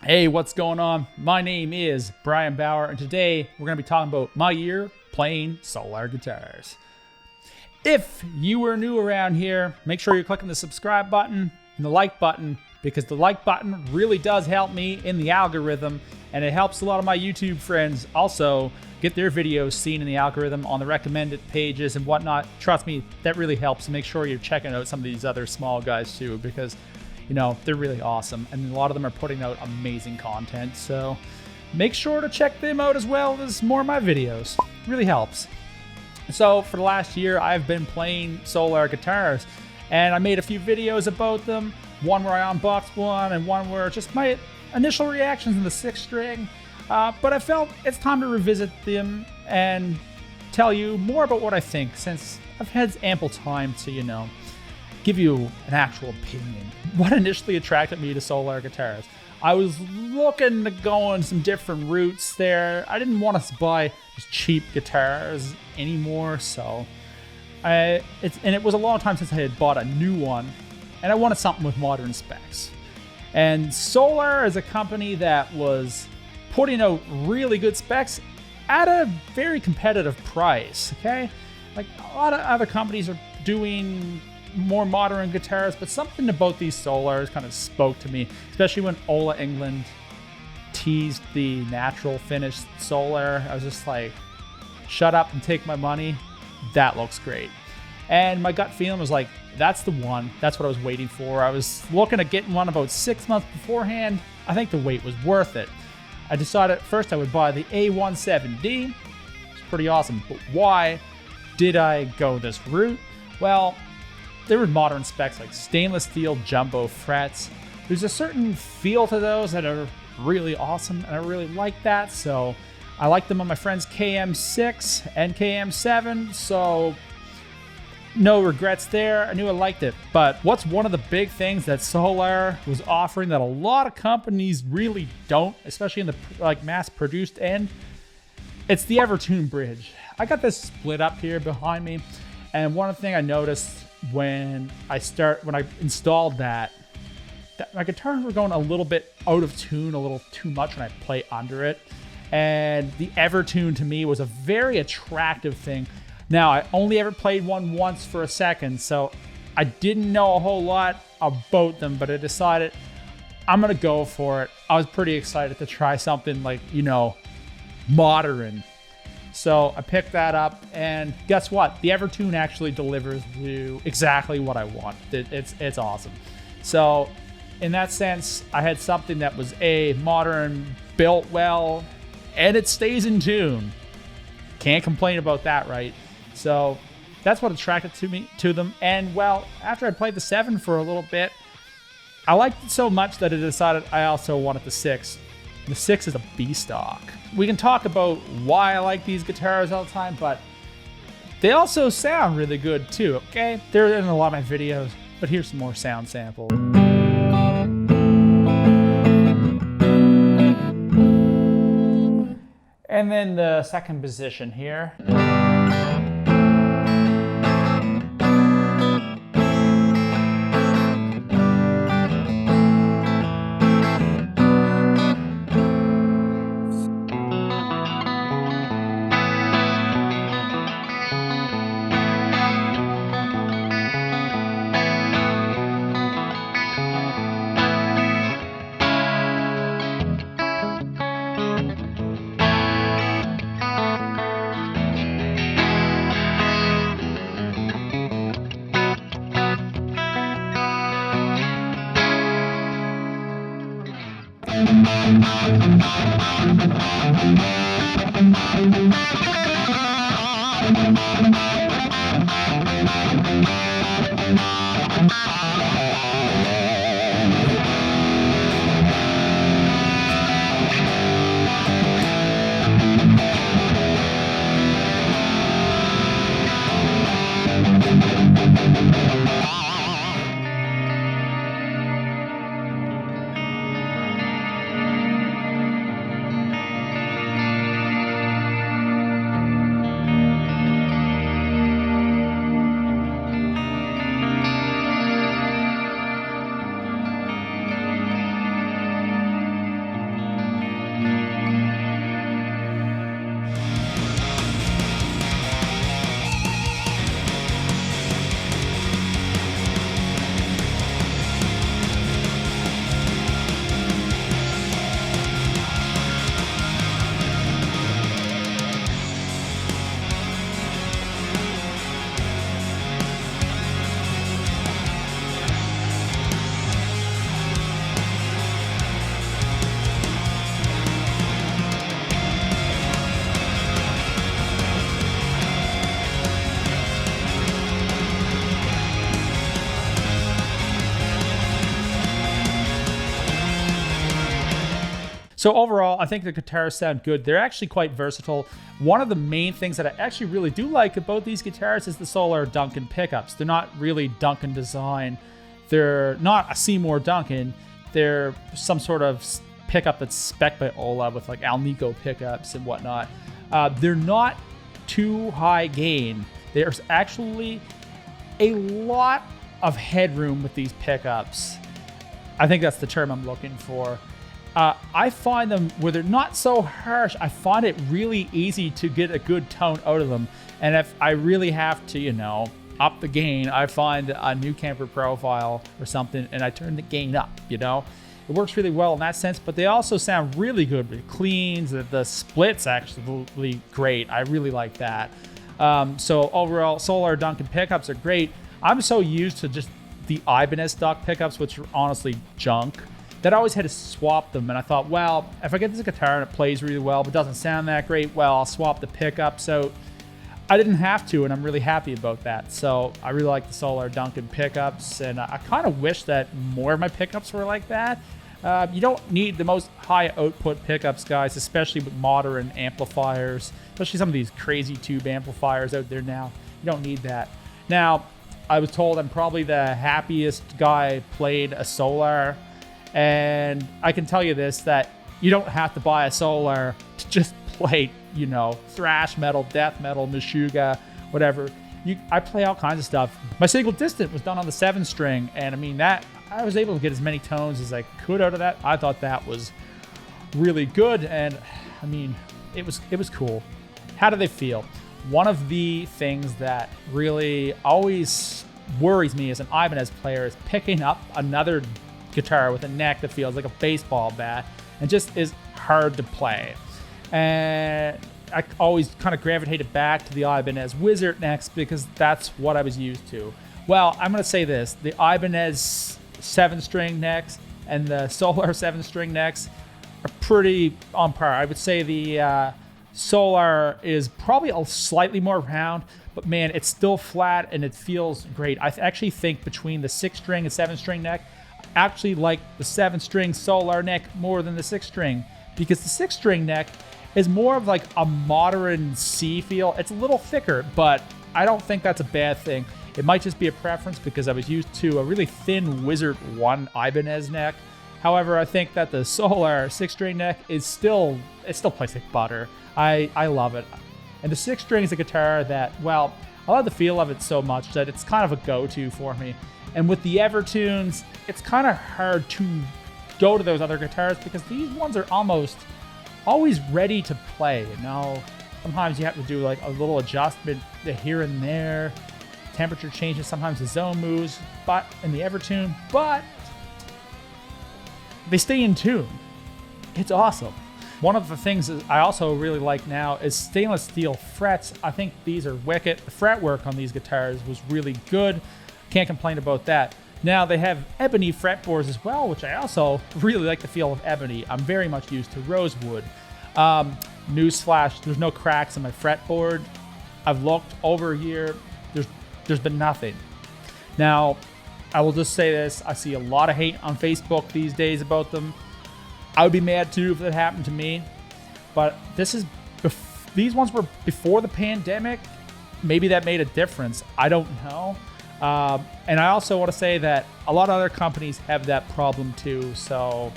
Hey, what's going on? My name is Brian Bauer, and today we're going to be talking about my year playing Solar guitars. If you are new around here, make sure you're clicking the subscribe button and the like button, because the like button really does help me in the algorithm, and it helps a lot of my YouTube friends also get their videos seen in the algorithm on the recommended pages and whatnot. Trust me, that really helps. Make sure you're checking out some of these other small guys too, because they're really awesome, and a lot of them are putting out amazing content. So make sure to check them out as well as more of my videos. It really helps. So for the last year, I've been playing Solar guitars, and I made a few videos about them. One where I unboxed one, and one where just my initial reactions in the 6-string. But I felt it's time to revisit them and tell you more about what I think, since I've had ample time to, give you an actual opinion. What initially attracted me to Solar guitars? I was looking to go on some different routes there. I didn't want to buy just cheap guitars anymore, so it was a long time since I had bought a new one, and I wanted something with modern specs. And Solar is a company that was putting out really good specs at a very competitive price, okay? Like a lot of other companies are doing more modern guitars, but something about these Solars kind of spoke to me, especially when Ola Englund teased the natural finished Solar. I was just like, shut up and take my money. That looks great. And my gut feeling was like, that's the one. That's what I was waiting for. I was looking at getting one about 6 months beforehand. I think the wait was worth it. I decided at first I would buy the A1.7D. It's pretty awesome. But why did I go this route? Well, there were modern specs like stainless steel jumbo frets. There's a certain feel to those that are really awesome, and I really like that. So I like them on my friend's KM6 and KM7. So no regrets there. I knew I liked it. But what's one of the big things that Solar was offering that a lot of companies really don't, especially in the mass-produced end? It's the Evertune bridge. I got this split up here behind me, and one thing I noticed when I installed that my guitars were going a little bit out of tune, a little too much when I play under it. And the Evertune to me was a very attractive thing. Now, I only ever played one once for a second, so I didn't know a whole lot about them, but I decided I'm gonna go for it. I was pretty excited to try something like, modern. So I picked that up, and guess what? The Evertune actually delivers to exactly what I want. It's awesome. So in that sense, I had something that was modern, built well, and it stays in tune. Can't complain about that, right? So that's what attracted to them. And well, after I played the 7 for a little bit, I liked it so much that I decided I also wanted the 6. The 6 is a B-stock. We can talk about why I like these guitars all the time, but they also sound really good too, okay? They're in a lot of my videos, but here's some more sound samples. And then the second position here. So overall, I think the guitars sound good. They're actually quite versatile. One of the main things that I actually really do like about these guitars is the Solar Duncan pickups. They're not really Duncan design. They're not a Seymour Duncan. They're some sort of pickup that's spec'd by Ola with like Alnico pickups and whatnot. They're not too high gain. There's actually a lot of headroom with these pickups. I think that's the term I'm looking for. I find them where they're not so harsh. I find it really easy to get a good tone out of them. And if I really have to, you know, up the gain, I find a new camper profile or something and I turn the gain up, you know. It works really well in that sense, but they also sound really good with cleans. The split's actually great. I really like that. So overall, Solar Duncan pickups are great. I'm so used to just the Ibanez stock pickups, which are honestly junk, that I always had to swap them. And I thought, well, if I get this guitar and it plays really well, but doesn't sound that great, well, I'll swap the pickups out. I didn't have to, and I'm really happy about that. So I really like the Solar Duncan pickups, and I kind of wish that more of my pickups were like that. You don't need the most high output pickups, guys, especially with modern amplifiers, especially some of these crazy tube amplifiers out there now. You don't need that. Now, I was told I'm probably the happiest guy played a Solar, and I can tell you this, that you don't have to buy a Solar to just play, you know, thrash metal, death metal, Meshuggah, whatever. I play all kinds of stuff. My single distant was done on the 7-string, and I mean, that I was able to get as many tones as I could out of that. I thought that was really good, and I mean, it was cool. How do they feel? One of the things that really always worries me as an Ibanez player is picking up another guitar with a neck that feels like a baseball bat and just is hard to play. And I always kind of gravitated back to the Ibanez Wizard necks because that's what I was used to. Well, I'm going to say this. The Ibanez 7-string necks and the Solar 7-string necks are pretty on par. I would say the Solar is probably a slightly more round, but man, it's still flat and it feels great. I actually think between the 6-string and 7-string neck, I actually like the 7-string Solar neck more than the 6-string, because the 6-string neck is more of like a modern C feel. It's a little thicker, but I don't think that's a bad thing. It might just be a preference because I was used to a really thin Wizard 1 Ibanez neck. However, I think that the Solar 6-string neck is still plays like butter. I love it. And the 6-string is a guitar that, well, I love the feel of it so much that it's kind of a go-to for me. And with the Evertunes, it's kind of hard to go to those other guitars because these ones are almost always ready to play. You know, sometimes you have to do like a little adjustment here and there. Temperature changes, sometimes the zone moves, but in the Evertune, but they stay in tune. It's awesome. One of the things that I also really like now is stainless steel frets. I think these are wicked. The fretwork on these guitars was really good. Can't complain about that. Now they have ebony fretboards as well, which I also really like the feel of ebony. I'm very much used to rosewood. Newsflash, there's no cracks in my fretboard. I've looked over here. There's been nothing. Now, I will just say this. I see a lot of hate on Facebook these days about them. I would be mad too if that happened to me. But these ones were before the pandemic. Maybe that made a difference. I don't know. And I also want to say that a lot of other companies have that problem too. So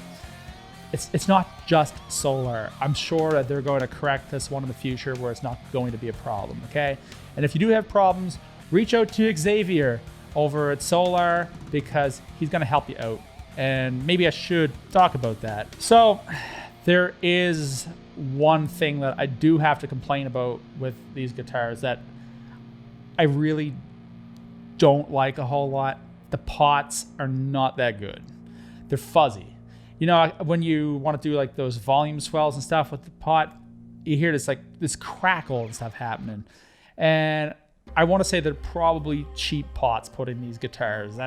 it's not just Solar. I'm sure that they're going to correct this one in the future where it's not going to be a problem, okay? And if you do have problems, reach out to Xavier over at Solar because he's going to help you out. And maybe I should talk about that. So there is one thing that I do have to complain about with these guitars that I really don't like a whole lot. The pots are not that good. They're fuzzy. You know, when you want to do like those volume swells and stuff with the pot, you hear this crackle and stuff happening. And I want to say they're probably cheap pots put in these guitars.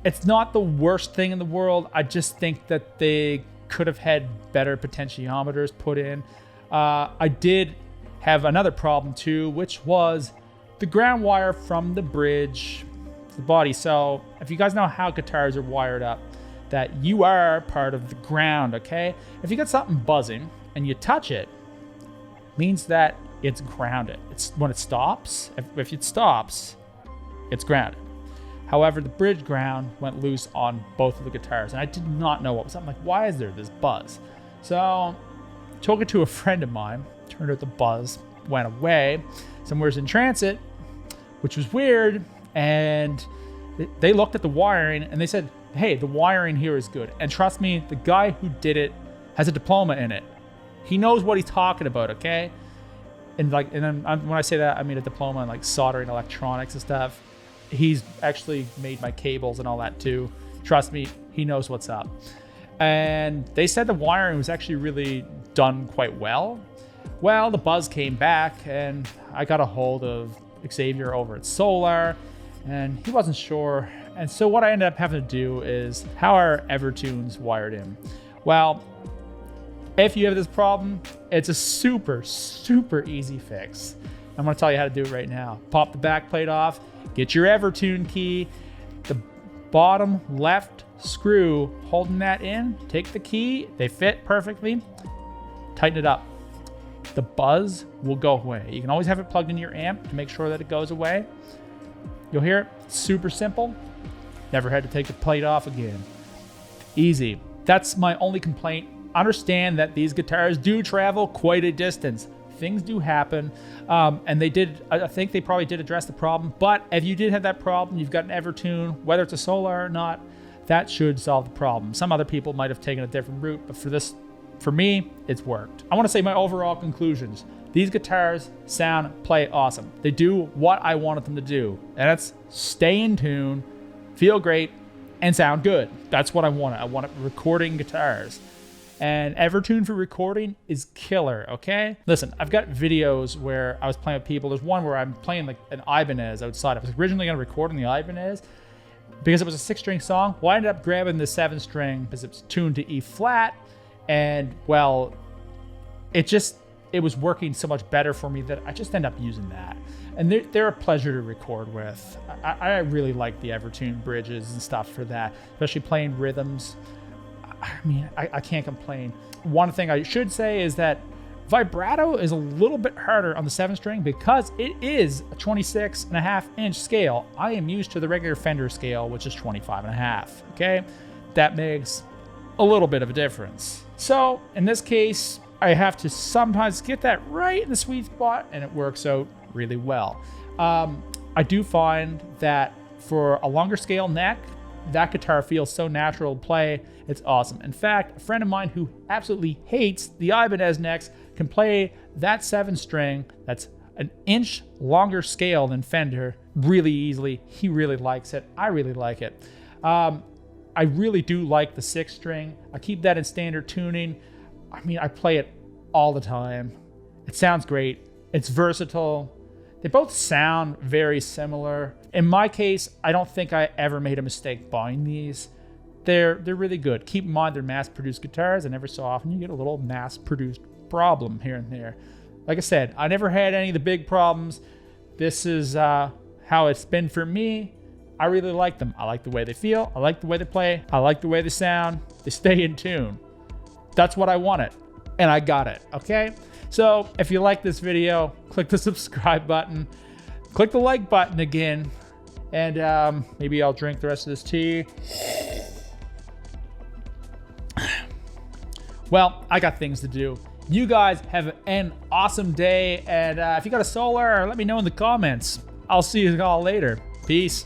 It's not the worst thing in the world. I just think that they could have had better potentiometers put in. I did have another problem too, which was the ground wire from the bridge to the body. So if you guys know how guitars are wired up, that you are part of the ground, okay? If you got something buzzing and you touch it, means that it's grounded. It's when it stops, if it stops, it's grounded. However, the bridge ground went loose on both of the guitars, and I did not know what was up. I'm like, why is there this buzz? So, took it to a friend of mine. Turned out the buzz went away. Somewhere's in transit, which was weird, and they looked at the wiring, and they said, hey, the wiring here is good. And trust me, the guy who did it has a diploma in it. He knows what he's talking about, okay? And then when I say that, I mean a diploma in like soldering electronics and stuff. He's actually made my cables and all that too. Trust me, he knows what's up. And they said the wiring was actually really done quite well. Well, the buzz came back, and I got a hold of Xavier over at Solar, and he wasn't sure. And so what I ended up having to do is, how are Evertunes wired in? Well, if you have this problem, it's a super, super easy fix. I'm gonna tell you how to do it right now. Pop the back plate off, get your Evertune key, the bottom left screw holding that in, take the key, they fit perfectly, tighten it up. The buzz will go away. You can always have it plugged into your amp to make sure that it goes away. You'll hear it, super simple. Never had to take the plate off again. Easy. That's my only complaint. Understand that these guitars do travel quite a distance. Things do happen, and I think they probably did address the problem, but if you did have that problem, you've got an Evertune, whether it's a Solar or not, that should solve the problem. Some other people might have taken a different route, but for me, it's worked. I want to say my overall conclusions. These guitars play awesome. They do what I wanted them to do, and that's stay in tune, feel great, and sound good. That's what I wanted. I wanted recording guitars. And Evertune for recording is killer, okay? Listen, I've got videos where I was playing with people. There's one where I'm playing like an Ibanez outside. I was originally gonna record on the Ibanez because it was a 6-string song. Well, I ended up grabbing the 7-string because it was tuned to E flat. And well, it was working so much better for me that I just end up using that. And they're a pleasure to record with. I really like the Evertune bridges and stuff for that, especially playing rhythms. I mean, I can't complain. One thing I should say is that vibrato is a little bit harder on the 7-string because it is a 26.5-inch scale. I am used to the regular Fender scale, which is 25.5, okay? That makes a little bit of a difference. So in this case, I have to sometimes get that right in the sweet spot, and it works out really well. I do find that for a longer scale neck, that guitar feels so natural to play. It's awesome. In fact, a friend of mine who absolutely hates the Ibanez necks can play that 7-string that's an inch longer scale than Fender really easily. He really likes it. I really like it. I really do like the 6-string. I keep that in standard tuning. I mean, I play it all the time. It sounds great. It's versatile. They both sound very similar. In my case, I don't think I ever made a mistake buying these. They're really good. Keep in mind they're mass-produced guitars, and every so often you get a little mass-produced problem here and there. Like I said, I never had any of the big problems. This is how it's been for me. I really like them. I like the way they feel. I like the way they play. I like the way they sound. They stay in tune. That's what I wanted, and I got it, okay? So if you like this video, click the subscribe button, click the like button again, and maybe I'll drink the rest of this tea. Well, I got things to do. You guys have an awesome day, and if you got a Solar, let me know in the comments. I'll see you all later. Peace.